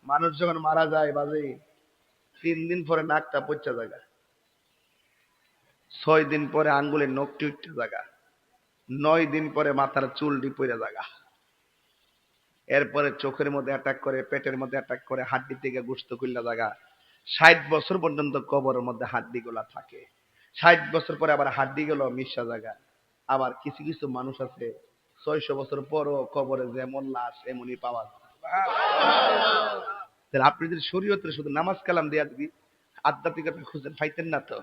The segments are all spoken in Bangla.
মানুষ যখন মারা যায় বাজে 3 দিন পরে নাকটা পচা জায়গা, 6 দিন পরে আঙ্গুলের নখটি উঠতে জায়গা, 9 দিন পরে মাথার চুলটি পড়ে জায়গা, এরপরে চোখের মধ্যে অ্যাটাক করে, পেটের মধ্যে অ্যাটাক করে, হাড্ডি থেকে গোশত খুললা জায়গা। 60 বছর পর্যন্ত কবরের মধ্যে হাড্ডি গুলা থাকে। 60 বছর পরে আবার হাড্ডি গুলো মিশা জায়গা। আবার কিছু কিছু মানুষ আছে 600 বছর পরও কবরে যেমন লাশ এমনই পাওয়া যায়। তাহলে আপনি যদি শরীয়তের শুধু নামাজ কালাম দেয়া দিবি আধ্যাত্মিকতা খুঁজে পাইতেন না তো।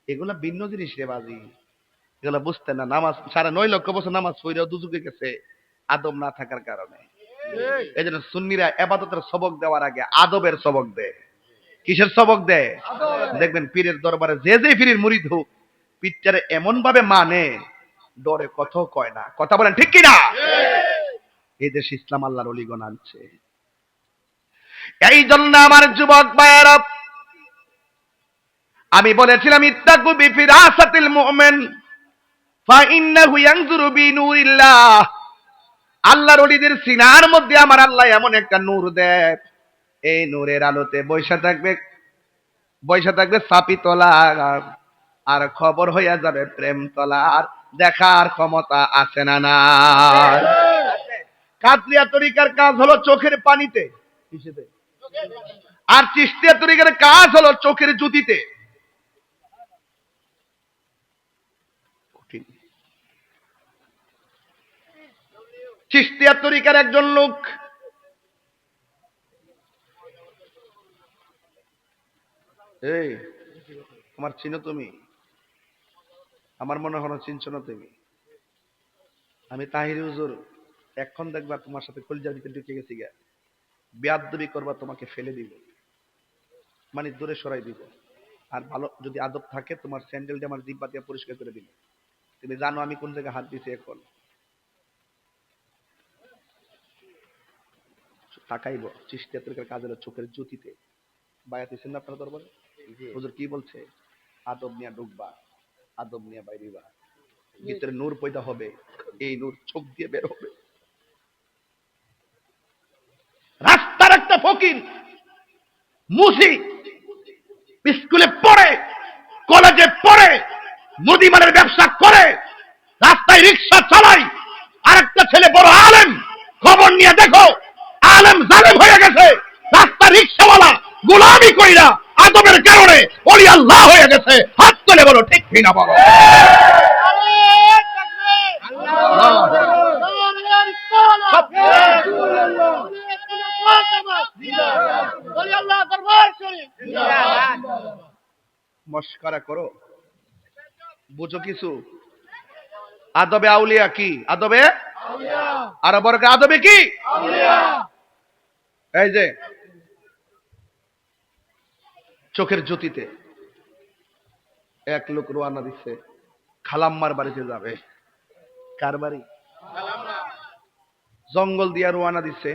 এগুলা ভিন্ন জিনিস রে বাজি, এগুলা বুঝতেন না। নামাজ 9.5 লক্ষ বছর নামাজ পড়েও দুজুকে গেছে আদব না থাকার কারণে। এই জন্য সুন্নিরা ইবাদতের সবক দেওয়ার আগে আদবের সবক দেয়। কিসের সবক দেয়? দেখবেন পীরের দরবারে যে যে পীরের মুরিদ হোক, পীরটারে এমন ভাবে মানে ডরে কথা কয় না। কথা বলেন ঠিক কিনা? এই দেশ ইসলাম আল্লাহর অলিগণ আনছে। এই জন্য আমার যুবক ভাইয়েরা, আমি বলেছিলাম ইত্তাকু বিফিরাসাতিল মুমিন ফাইন্নাহু ইয়ানজুরু বিনুরিল্লাহ। আল্লাহর ওলিদের সিনার মধ্যে আমার আল্লাহ এমন একটা নূর দেয়, এই নূরের আলোতে বৈশা থাকবে সাপি তলা, আর খবর হইয়া যাবে প্রেম তলা, আর দেখার ক্ষমতা আছে না না। কাদরিয়া তরিকার কাজ হলো চোখের পানিতে, আর চিশতিয়া তরিকার কাজ হলো চোখের জ্যোতিতে। চিশতিয়া তরিকার একজন লোক এই আমার চিনো তুমি? আমার মনে হয় চিনছো না তুমি। আমি তাহিরি হুজুর, এখন দেখবা তোমার সাথে কলিজার ভিতরে ঢুকে গেছি গা, বেয়াদবি করবা তোমাকে ফেলে দিব, মানে দূরে সরাই দিব। আর ভালো যদি আদব থাকে তোমার স্যান্ডেল দিয়ে আমার জিব্বা দিয়ে পরিষ্কার করে দিব। তুমি জানো আমি কোন জায়গায় হাত দিছি এখন। তাকাইব চিশতিয়া তরিকার কাজ হলো চোখের জ্যোতিতে। বায়াত দিচ্ছেন না আপনার দরবারে? হুজুর কি বলছে? আদব নিয়ে ঢুকবা, আদব নিয়ে বাইরিবা, ভিতরে নূর পয়দা হবে, এই নূর চোখ দিয়ে বের হবে। রাস্তার একটা ফকির মুসি স্কুলে পড়ে, কলেজে পড়ে, মুদিমানের ব্যবসা করে, রাস্তায় রিক্সা চালায়, আরেকটা ছেলে বড় আলেম, খবর নিয়ে দেখো আলেম জালেম হয়ে গেছে, রাস্তা রিক্সাওয়ালা গোলামি কইরা আদবের কারণে ওলি আল্লাহ হয়ে গেছে। হাত তুলে বলো ঠিক কিনা বলো। মস্করা করো, বুঝো কিছু? আদবে আউলিয়া কি? আদবে আর বরকে আদবে কি? এই যে চোখের জ্যোতিতে এক লোক রওনা দিচ্ছে খালাম্মার বাড়িতে যাবে। কার বাড়ি? জঙ্গল দিয়া রওনা দিচ্ছে।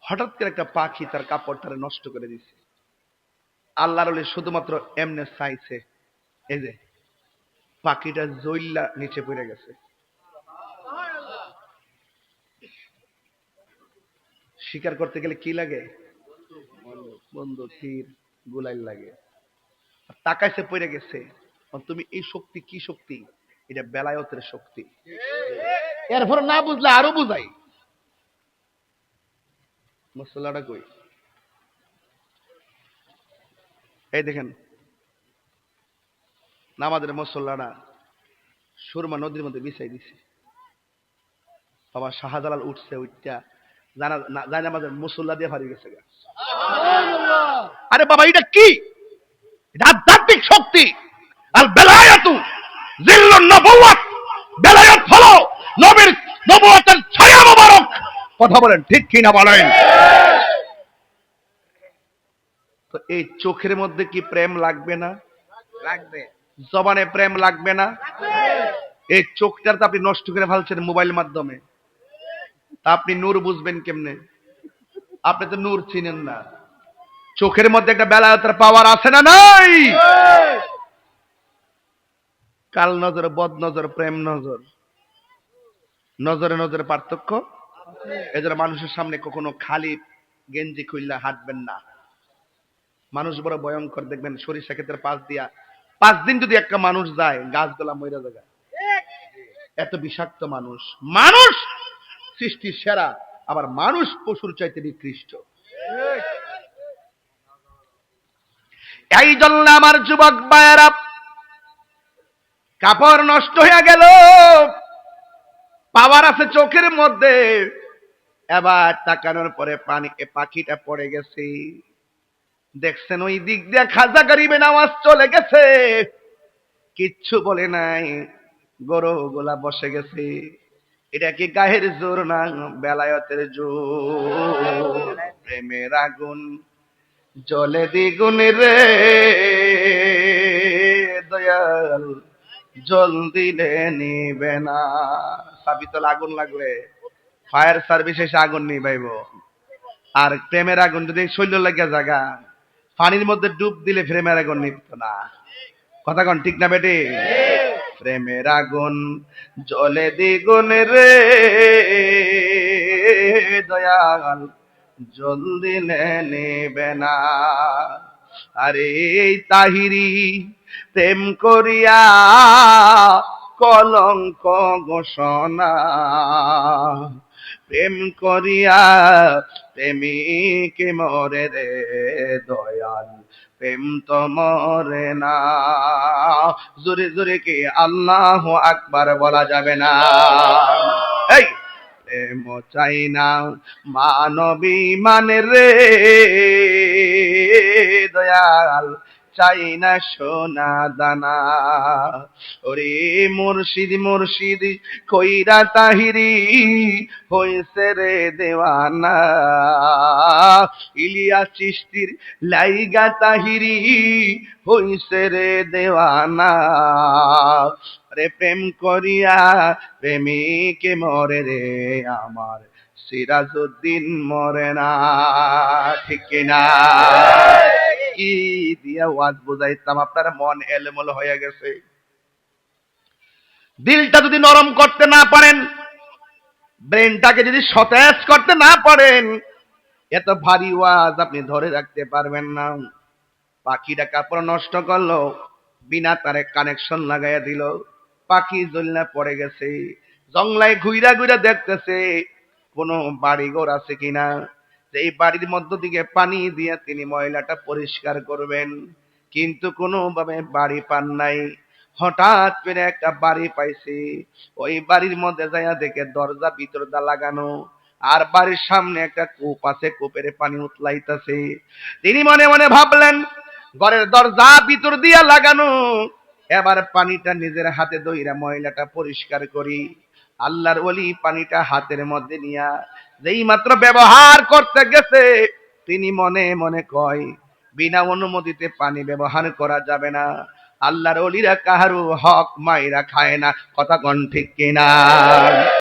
হঠাৎ করে একটা পাখি তার কাপড়টারে নষ্ট করে দিচ্ছে। আল্লাহর ওলি শুধুমাত্র এমনে চাইছে, এই যে পাখিটা জইল্লা নিচে পড়ে গেছে। শিকার করতে গেলে কি লাগে? বন্দুক, তীর, গুলাইল লাগে। তাকাইছে পড়ে গেছে। তুমি এই শক্তি কি শক্তি? এটা বেলায়তের শক্তি। এরপর না বুঝলে আরো বুঝাই। মশলাটা কই? এই দেখেন নামাজের মশলাটা সুরমা নদীর মধ্যে বিছাই দিছে। বাবা শাহজালাল উঠছে, উঠটা জানা আমাদের মুসল্লা দিয়ে ফারি গেছে। আরে বাবা এটা কি? এটা আধ্যাত্মিক শক্তি। আর বেলায়াতু জিল্লুন নবুওয়াত, বেলায়াত হলো নবীর নবুওয়াতের ছায়া মোবারক। কথা বলেন ঠিক কি না বলেন? তো এই চোখের মধ্যে কি প্রেম লাগবে না? লাগবে। জবানে প্রেম লাগবে না? এই চোখটার তো আপনি নষ্ট করে ফেলছেন মোবাইল মাধ্যমে। আপনি নূর বুঝবেন কেমনে? আপনি তো নূর চিনেন না। চোখের মধ্যে একটা বেলায়েতের পাওয়ার আছে না নাই? কাল নজর, বদ নজর, প্রেম নজর, নজরে নজরে পার্থক্য। এজন্য মানুষের সামনে কখনো খালি গেঞ্জি খুললা হাঁটবেন না। মানুষ বড় ভয়ঙ্কর, দেখবেন সরিষা ক্ষেতের পাশ দিয়া 5 দিন যদি একটা মানুষ যায় গাছগুলা মইরা যায়, এত বিষাক্ত মানুষ। মানুষ সৃষ্টির সেরা, আবার মানুষ পশুর চাইতে নিকৃষ্ট। এই জন্য আমার যুবক ভাইয়েরা, কাপড় নষ্ট হয়ে গেল, পাওয়ার আছে চোখের মধ্যে, এবার তাকানোর পরে পাখিটা পড়ে গেছে, দেখছেন ওই দিক দিয়ে খাজা গরিবের আওয়াজ চলে গেছে, কিচ্ছু বলে নাই, গরুগুলা বসে গেছে। এটা কি গায়ের জোর না বেলায়েতের জোর? প্রেমের আগুন জলে দ্বিগুণ রে দয়াল, জল দিলে নিবে না। সাবিতল আগুন লাগলে ফায়ার সার্ভিস এসে আগুন নিবাইব, আর প্রেমের আগুন যদি শৈল লাগিয়া জায়গা পানির মধ্যে ডুব দিলে প্রেমের আগুন নিত না। কথা কন ঠিক না বেটি? প্রেমের আগুন জলে দ্বিগুণ রে দয়াল, জল দিলে নেবে না। আরে তাহিরি প্রেম করিয়া কলঙ্ক ঘোষণা, প্রেম করিয়া প্রেমিক মরে রে দয়াল, প্রেম তো মরে না। জোরে জোরে কি আল্লাহু আকবার বলা যাবে না? এই প্রেম চাই না মানবী মানে রে দয়াল, চাই না সোনা দানা। ওরে মুর্শিদ মুর্শিদ কইরা তাহিরি হইছে রে দেওয়ানা, ইলিয়াস চিশতির লাইগা তাহিরি হইছে রে দেওয়ানা। রে প্রেম করিয়া প্রেমিকে মরে রে আমার সিরাজউদ্দিন মরে না। ঠিক কিনা? কি দিয়া ওয়াজ বুঝাইতাম, আপনার মন এলোমেলো হয়ে গেছে। দিলটা যদি নরম করতে না পারেন, ব্রেনটাকে যদি সতেজ করতে না পারেন, এত ভারী ওয়াজ আপনি ধরে রাখতে পারবেন না। পাখিটা কাপড় নষ্ট করলো, বিনা তারে কানেকশন লাগাইয়া দিল, পাখি জ্বলনা পড়ে গেছে। জংলায় ঘুইরা ঘুইরা দেখতেছে কোনো বাড়িঘর আছে কিনা, এই বাড়ির মধ্য থেকে পানি দিয়ে তিনি ময়লাটা পরিষ্কার করবেন, কিন্তু কোনোভাবে বাড়ি পান নাই। হঠাৎ করে একটা বাড়ি পাইছে, ওই বাড়ির মধ্যে যাইয়া দেখে দরজা ভিতরটা লাগানো, আর বাড়ির সামনে একটা কূপ আছে, কূপের পানি উতলাইতেছে। তিনি মনে মনে ভাবলেন ঘরের দরজা ভিতর দিয়া লাগানো, এবার পানিটা নিজের হাতে ধইরা ময়লাটা পরিষ্কার করি। আল্লাহর ওলি পানিটা হাতের মধ্যে নিয়া যেই মাত্র ব্যবহার করতে গেছে, তিনি মনে মনে কয় বিনা অনুমতিতে পানি ব্যবহার করা যাবে না। আল্লাহর ওলিরা কাহারু হক মাইরা খায় না। কথা কোন ঠিক কিনা?